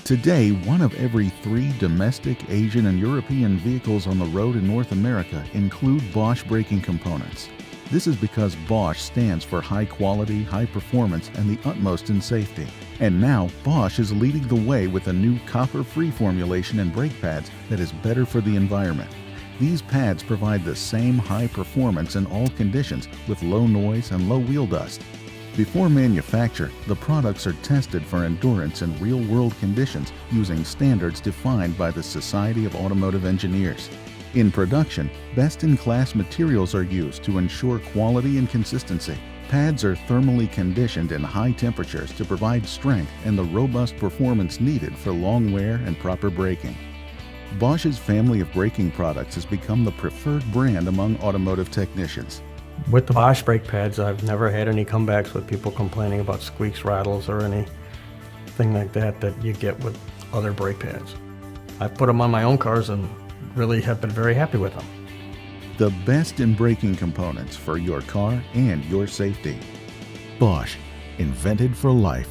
Today, one of every 3 domestic, Asian, and European vehicles on the road in North America include Bosch braking components. This is because Bosch stands for high quality, high performance, and the utmost in safety. And now, Bosch is leading the way with a new copper-free formulation in brake pads that is better for the environment. These pads provide the same high performance in all conditions with low noise and low wheel dust. Before manufacture, the products are tested for endurance in real-world conditions using standards defined by the Society of Automotive Engineers. In production, best-in-class materials are used to ensure quality and consistency. Pads are thermally conditioned in high temperatures to provide strength and the robust performance needed for long wear and proper braking. Bosch's family of braking products has become the preferred brand among automotive technicians. With the Bosch brake pads, I've never had any comebacks with people complaining about squeaks, rattles, or anything like that you get with other brake pads. I've put them on my own cars and really have been very happy with them. The best in braking components for your car and your safety. Bosch, invented for life.